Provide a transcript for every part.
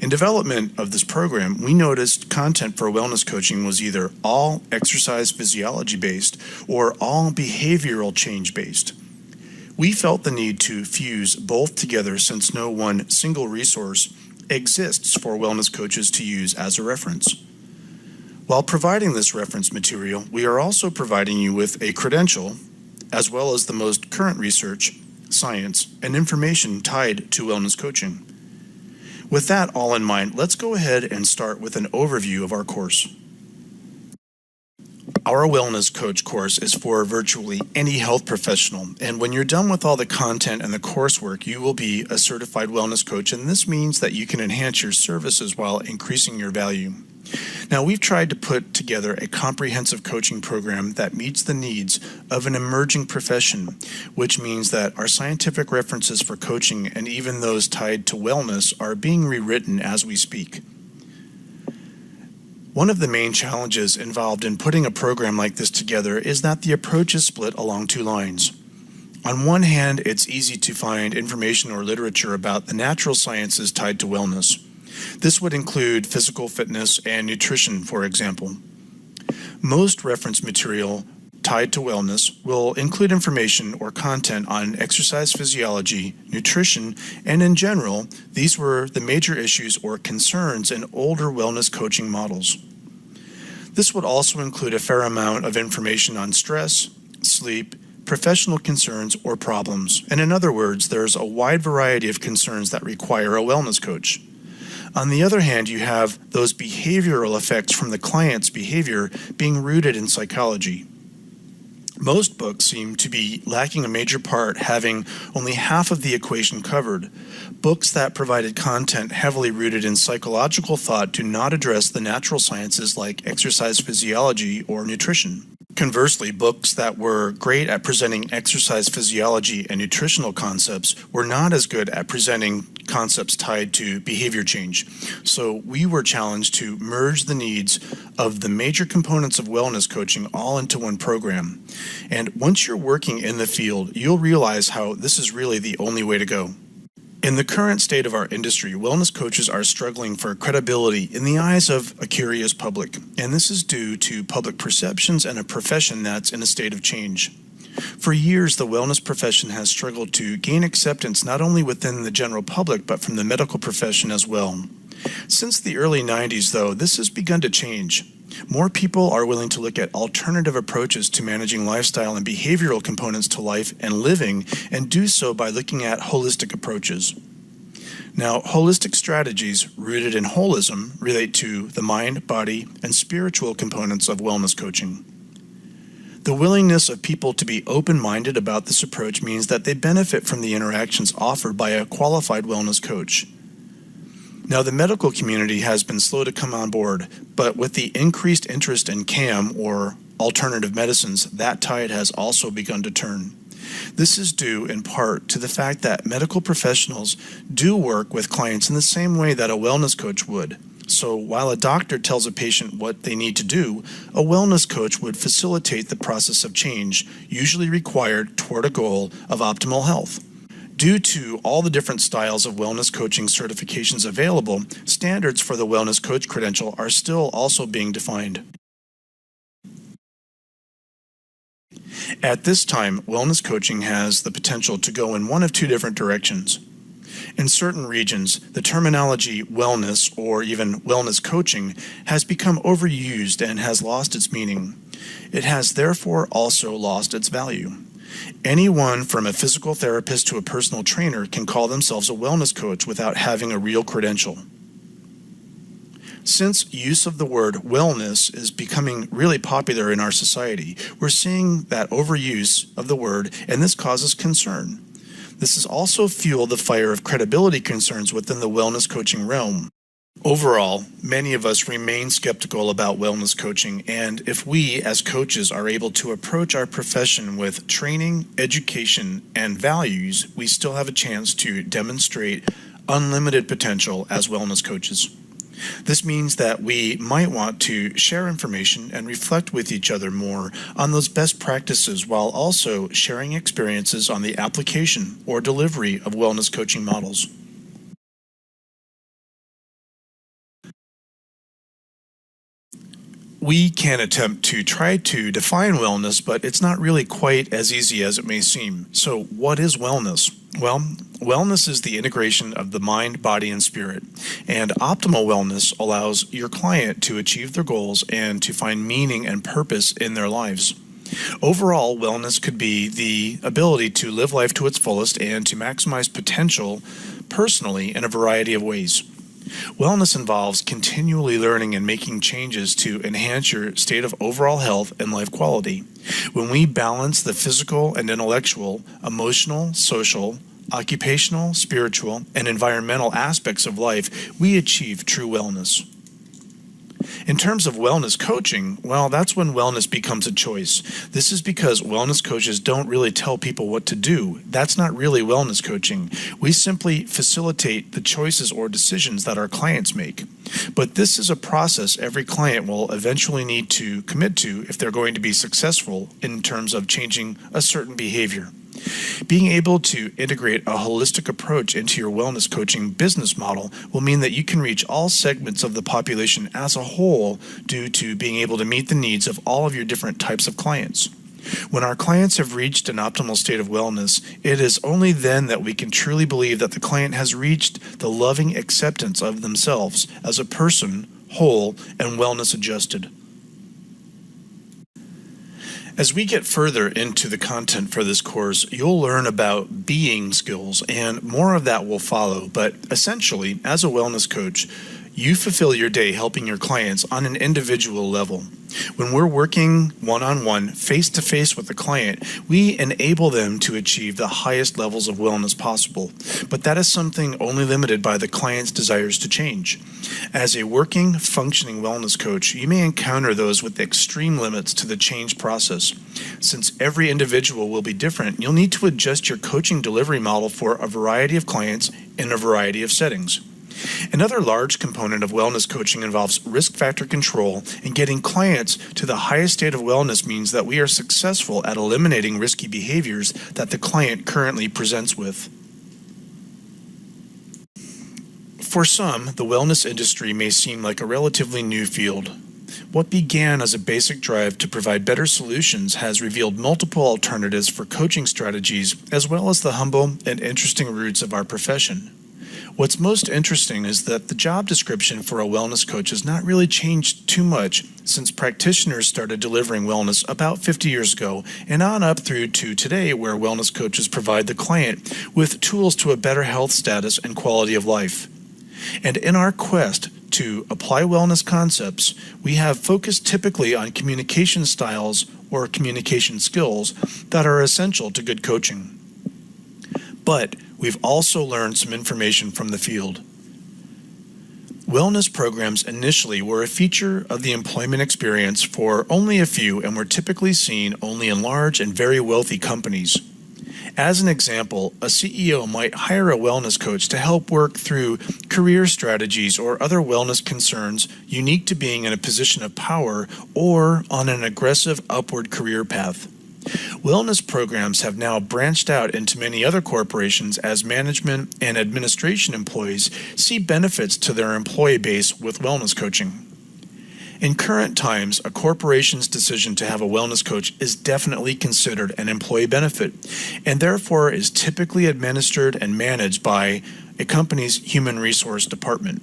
In development of this program, we noticed content for wellness coaching was either all exercise physiology based or all behavioral change based. We felt the need to fuse both together since no one single resource exists for wellness coaches to use as a reference. While providing this reference material, we are also providing you with a credential, as well as the most current research, science, and information tied to wellness coaching. With that all in mind, let's go ahead and start with an overview of our course. Our Wellness Coach course is for virtually any health professional, and when you're done with all the content and the coursework, you will be a certified wellness coach, and this means that you can enhance your services while increasing your value. Now, we've tried to put together a comprehensive coaching program that meets the needs of an emerging profession, which means that our scientific references for coaching and even those tied to wellness are being rewritten as we speak. One of the main challenges involved in putting a program like this together is that the approach is split along two lines. On one hand, it's easy to find information or literature about the natural sciences tied to wellness. This would include physical fitness and nutrition, for example. Most reference material tied to wellness will include information or content on exercise physiology, nutrition, and in general, these were the major issues or concerns in older wellness coaching models. This would also include a fair amount of information on stress, sleep, professional concerns, or problems. And in other words, there's a wide variety of concerns that require a wellness coach. On the other hand, you have those behavioral effects from the client's behavior being rooted in psychology. Most books seem to be lacking a major part, having only half of the equation covered. Books that provided content heavily rooted in psychological thought do not address the natural sciences like exercise physiology or nutrition. Conversely, books that were great at presenting exercise physiology and nutritional concepts were not as good at presenting concepts tied to behavior change. So we were challenged to merge the needs of the major components of wellness coaching all into one program. And once you're working in the field, you'll realize how this is really the only way to go. In the current state of our industry, wellness coaches are struggling for credibility in the eyes of a curious public, and this is due to public perceptions and a profession that's in a state of change. For years, the wellness profession has struggled to gain acceptance not only within the general public, but from the medical profession as well. Since the early 90s, though, this has begun to change. More people are willing to look at alternative approaches to managing lifestyle and behavioral components to life and living, and do so by looking at holistic approaches. Now, holistic strategies rooted in holism relate to the mind, body, and spiritual components of wellness coaching. The willingness of people to be open-minded about this approach means that they benefit from the interactions offered by a qualified wellness coach. Now, the medical community has been slow to come on board, but with the increased interest in CAM, or alternative medicines, that tide has also begun to turn. This is due in part to the fact that medical professionals do work with clients in the same way that a wellness coach would. So while a doctor tells a patient what they need to do, a wellness coach would facilitate the process of change, usually required toward a goal of optimal health. Due to all the different styles of wellness coaching certifications available, standards for the wellness coach credential are still also being defined. At this time, wellness coaching has the potential to go in one of two different directions. In certain regions, the terminology wellness or even wellness coaching has become overused and has lost its meaning. It has therefore also lost its value. Anyone from a physical therapist to a personal trainer can call themselves a wellness coach without having a real credential. Since use of the word wellness is becoming really popular in our society, we're seeing that overuse of the word, and this causes concern. This has also fueled the fire of credibility concerns within the wellness coaching realm. Overall, many of us remain skeptical about wellness coaching, and if we as coaches are able to approach our profession with training, education, and values, we still have a chance to demonstrate unlimited potential as wellness coaches. This means that we might want to share information and reflect with each other more on those best practices while also sharing experiences on the application or delivery of wellness coaching models. We can attempt to try to define wellness, but it's not really quite as easy as it may seem. So what is wellness? Well, wellness is the integration of the mind, body, and spirit. And optimal wellness allows your client to achieve their goals and to find meaning and purpose in their lives. Overall, wellness could be the ability to live life to its fullest and to maximize potential personally in a variety of ways. Wellness involves continually learning and making changes to enhance your state of overall health and life quality. When we balance the physical and intellectual, emotional, social, occupational, spiritual, and environmental aspects of life, we achieve true wellness. In terms of wellness coaching, well, that's when wellness becomes a choice. This is because wellness coaches don't really tell people what to do. That's not really wellness coaching. We simply facilitate the choices or decisions that our clients make. But this is a process every client will eventually need to commit to if they're going to be successful in terms of changing a certain behavior. Being able to integrate a holistic approach into your wellness coaching business model will mean that you can reach all segments of the population as a whole due to being able to meet the needs of all of your different types of clients. When our clients have reached an optimal state of wellness, it is only then that we can truly believe that the client has reached the loving acceptance of themselves as a person, whole, and wellness adjusted. As we get further into the content for this course, you'll learn about being skills, and more of that will follow. But essentially, as a wellness coach, you fulfill your day helping your clients on an individual level. When we're working one-on-one, face-to-face with the client, we enable them to achieve the highest levels of wellness possible. But that is something only limited by the client's desires to change. As a working, functioning wellness coach, you may encounter those with extreme limits to the change process. Since every individual will be different, you'll need to adjust your coaching delivery model for a variety of clients in a variety of settings. Another large component of wellness coaching involves risk factor control, and getting clients to the highest state of wellness means that we are successful at eliminating risky behaviors that the client currently presents with. For some, the wellness industry may seem like a relatively new field. What began as a basic drive to provide better solutions has revealed multiple alternatives for coaching strategies, as well as the humble and interesting roots of our profession. What's most interesting is that the job description for a wellness coach has not really changed too much since practitioners started delivering wellness about 50 years ago and on up through to today, where wellness coaches provide the client with tools to a better health status and quality of life. And in our quest to apply wellness concepts, we have focused typically on communication styles or communication skills that are essential to good coaching. But we've also learned some information from the field. Wellness programs initially were a feature of the employment experience for only a few and were typically seen only in large and very wealthy companies. As an example, a CEO might hire a wellness coach to help work through career strategies or other wellness concerns unique to being in a position of power or on an aggressive upward career path. Wellness programs have now branched out into many other corporations as management and administration employees see benefits to their employee base with wellness coaching. In current times, a corporation's decision to have a wellness coach is definitely considered an employee benefit, and therefore is typically administered and managed by a company's human resource department.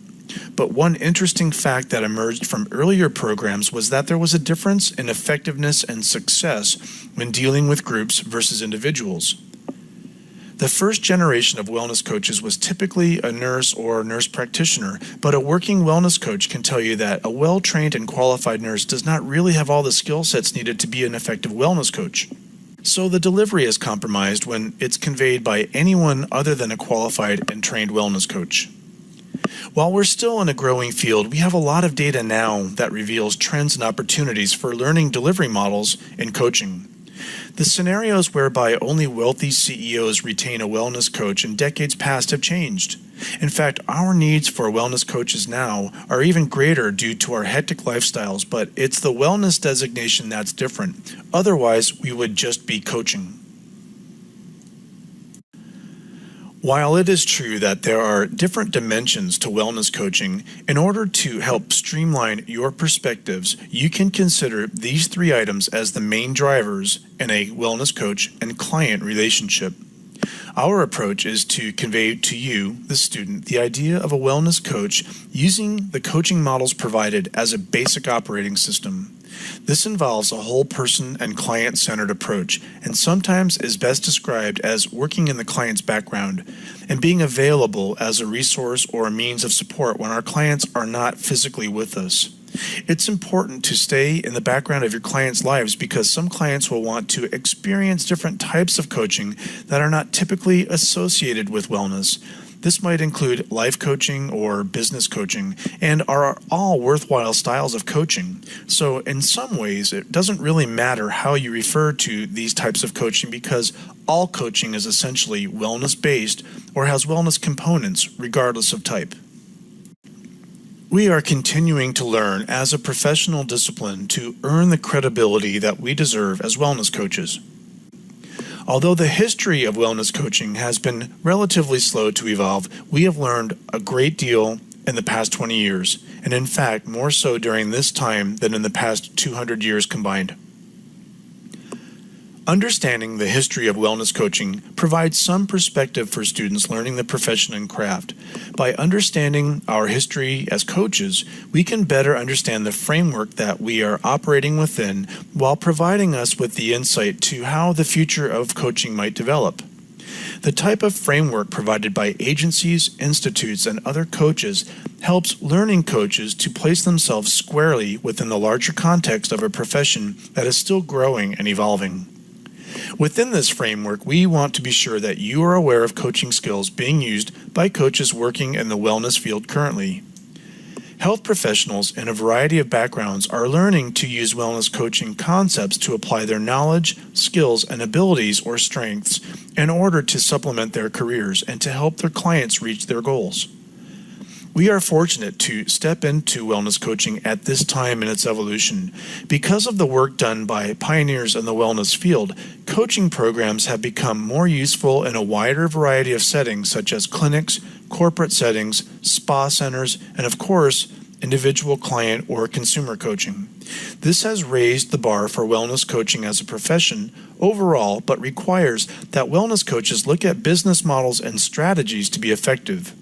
But one interesting fact that emerged from earlier programs was that there was a difference in effectiveness and success when dealing with groups versus individuals. The first generation of wellness coaches was typically a nurse or nurse practitioner, but a working wellness coach can tell you that a well-trained and qualified nurse does not really have all the skill sets needed to be an effective wellness coach. So the delivery is compromised when it's conveyed by anyone other than a qualified and trained wellness coach. While we're still in a growing field, we have a lot of data now that reveals trends and opportunities for learning delivery models in coaching. The scenarios whereby only wealthy CEOs retain a wellness coach in decades past have changed. In fact, our needs for wellness coaches now are even greater due to our hectic lifestyles, but it's the wellness designation that's different. Otherwise, we would just be coaching. While it is true that there are different dimensions to wellness coaching, in order to help streamline your perspectives, you can consider these three items as the main drivers in a wellness coach and client relationship. Our approach is to convey to you, the student, the idea of a wellness coach using the coaching models provided as a basic operating system. This involves a whole person and client-centered approach, and sometimes is best described as working in the client's background and being available as a resource or a means of support when our clients are not physically with us. It's important to stay in the background of your clients' lives because some clients will want to experience different types of coaching that are not typically associated with wellness. This might include life coaching or business coaching, and are all worthwhile styles of coaching. So in some ways, it doesn't really matter how you refer to these types of coaching because all coaching is essentially wellness-based or has wellness components regardless of type. We are continuing to learn as a professional discipline to earn the credibility that we deserve as wellness coaches. Although the history of wellness coaching has been relatively slow to evolve, we have learned a great deal in the past 20 years, and in fact more so during this time than in the past 200 years combined. Understanding the history of wellness coaching provides some perspective for students learning the profession and craft. By understanding our history as coaches, we can better understand the framework that we are operating within while providing us with the insight to how the future of coaching might develop. The type of framework provided by agencies, institutes, and other coaches helps learning coaches to place themselves squarely within the larger context of a profession that is still growing and evolving. Within this framework, we want to be sure that you are aware of coaching skills being used by coaches working in the wellness field currently. Health professionals in a variety of backgrounds are learning to use wellness coaching concepts to apply their knowledge, skills, and abilities or strengths in order to supplement their careers and to help their clients reach their goals. We are fortunate to step into wellness coaching at this time in its evolution. Because of the work done by pioneers in the wellness field, coaching programs have become more useful in a wider variety of settings such as clinics, corporate settings, spa centers, and of course, individual client or consumer coaching. This has raised the bar for wellness coaching as a profession overall, but requires that wellness coaches look at business models and strategies to be effective.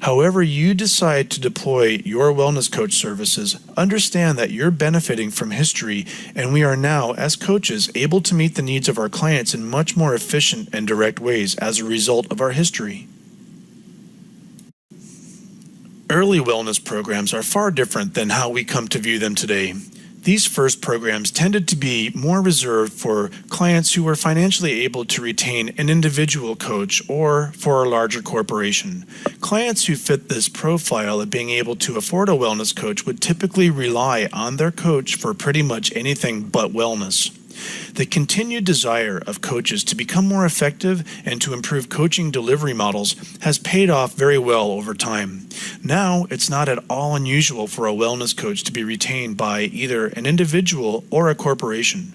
However you decide to deploy your wellness coach services, understand that you're benefiting from history, and we are now, as coaches, able to meet the needs of our clients in much more efficient and direct ways as a result of our history. Early wellness programs are far different than how we come to view them today. These first programs tended to be more reserved for clients who were financially able to retain an individual coach or for a larger corporation. Clients who fit this profile of being able to afford a wellness coach would typically rely on their coach for pretty much anything but wellness. The continued desire of coaches to become more effective and to improve coaching delivery models has paid off very well over time. Now, it's not at all unusual for a wellness coach to be retained by either an individual or a corporation.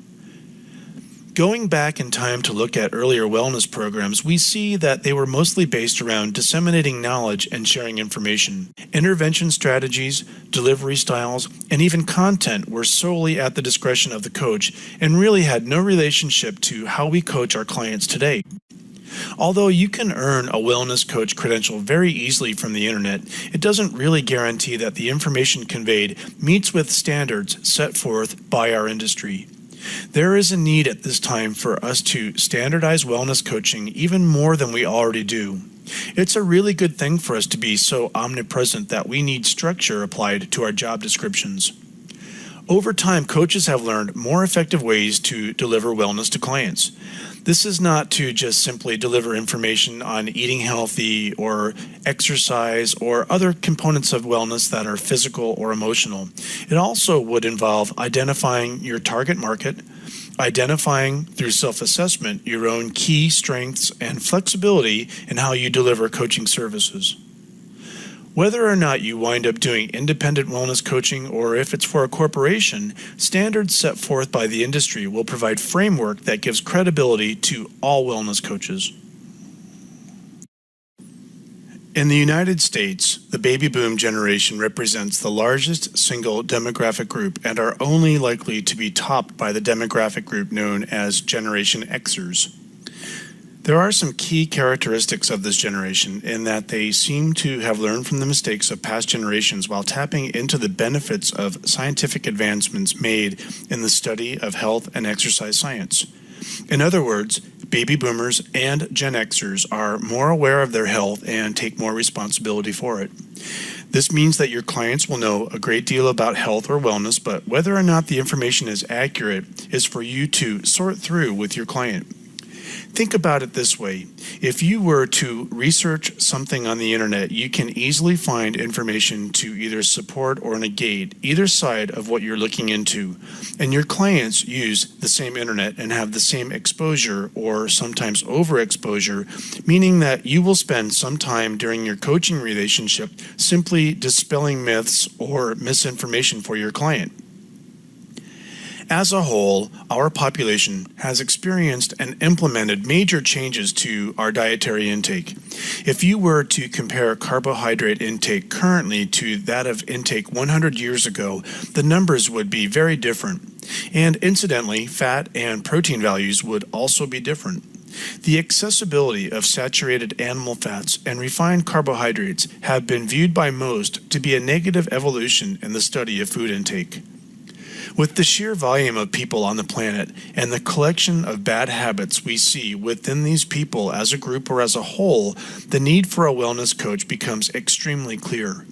Going back in time to look at earlier wellness programs, we see that they were mostly based around disseminating knowledge and sharing information. Intervention strategies, delivery styles, and even content were solely at the discretion of the coach and really had no relationship to how we coach our clients today. Although you can earn a wellness coach credential very easily from the internet, it doesn't really guarantee that the information conveyed meets with standards set forth by our industry. There is a need at this time for us to standardize wellness coaching even more than we already do. It's a really good thing for us to be so omnipresent that we need structure applied to our job descriptions. Over time, coaches have learned more effective ways to deliver wellness to clients. This is not to just simply deliver information on eating healthy or exercise or other components of wellness that are physical or emotional. It also would involve identifying your target market, identifying through self-assessment your own key strengths and flexibility in how you deliver coaching services. Whether or not you wind up doing independent wellness coaching or if it's for a corporation, standards set forth by the industry will provide framework that gives credibility to all wellness coaches. In the United States, the baby boom generation represents the largest single demographic group and are only likely to be topped by the demographic group known as Generation Xers. There are some key characteristics of this generation in that they seem to have learned from the mistakes of past generations while tapping into the benefits of scientific advancements made in the study of health and exercise science. In other words, baby boomers and Gen Xers are more aware of their health and take more responsibility for it. This means that your clients will know a great deal about health or wellness, but whether or not the information is accurate is for you to sort through with your client. Think about it this way. If you were to research something on the internet, you can easily find information to either support or negate either side of what you're looking into. And your clients use the same internet and have the same exposure or sometimes overexposure, meaning that you will spend some time during your coaching relationship simply dispelling myths or misinformation for your client. As a whole, our population has experienced and implemented major changes to our dietary intake. If you were to compare carbohydrate intake currently to that of intake 100 years ago, the numbers would be very different. And incidentally, fat and protein values would also be different. The accessibility of saturated animal fats and refined carbohydrates have been viewed by most to be a negative evolution in the study of food intake. With the sheer volume of people on the planet and the collection of bad habits we see within these people as a group or as a whole, the need for a wellness coach becomes extremely clear.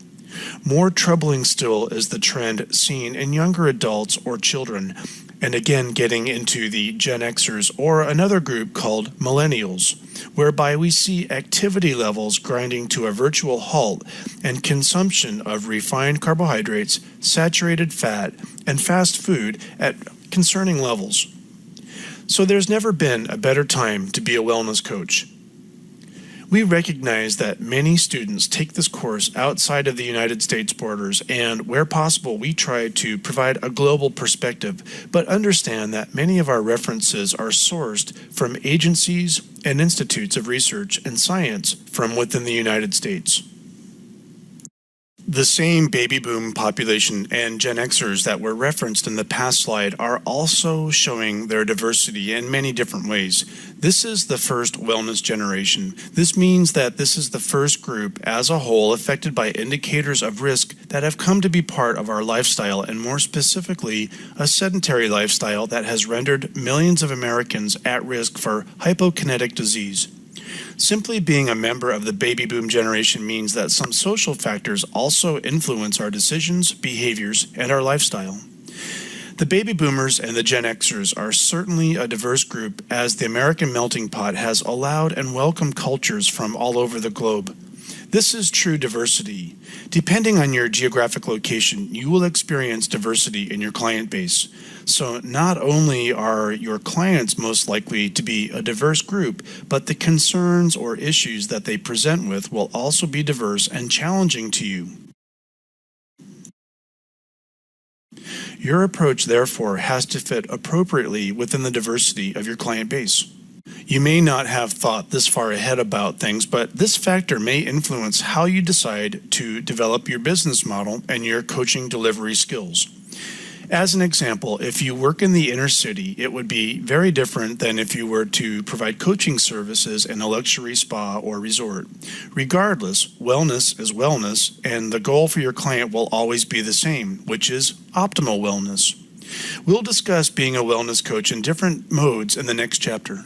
More troubling still is the trend seen in younger adults or children, and again getting into the Gen Xers or another group called millennials, whereby we see activity levels grinding to a virtual halt and consumption of refined carbohydrates, saturated fat, and fast food at concerning levels. So there's never been a better time to be a wellness coach. We recognize that many students take this course outside of the United States borders, and where possible, we try to provide a global perspective, but understand that many of our references are sourced from agencies and institutes of research and science from within the United States. The same baby boom population and Gen Xers that were referenced in the past slide are also showing their diversity in many different ways. This is the first wellness generation. This means that this is the first group as a whole affected by indicators of risk that have come to be part of our lifestyle, and more specifically, a sedentary lifestyle that has rendered millions of Americans at risk for hypokinetic disease. Simply being a member of the baby boom generation means that some social factors also influence our decisions, behaviors, and our lifestyle. The baby boomers and the Gen Xers are certainly a diverse group, as the American melting pot has allowed and welcomed cultures from all over the globe. This is true diversity. Depending on your geographic location, you will experience diversity in your client base. So not only are your clients most likely to be a diverse group, but the concerns or issues that they present with will also be diverse and challenging to you. Your approach, therefore, has to fit appropriately within the diversity of your client base. You may not have thought this far ahead about things, but this factor may influence how you decide to develop your business model and your coaching delivery skills. As an example, if you work in the inner city, it would be very different than if you were to provide coaching services in a luxury spa or resort. Regardless, wellness is wellness, and the goal for your client will always be the same, which is optimal wellness. We'll discuss being a wellness coach in different modes in the next chapter.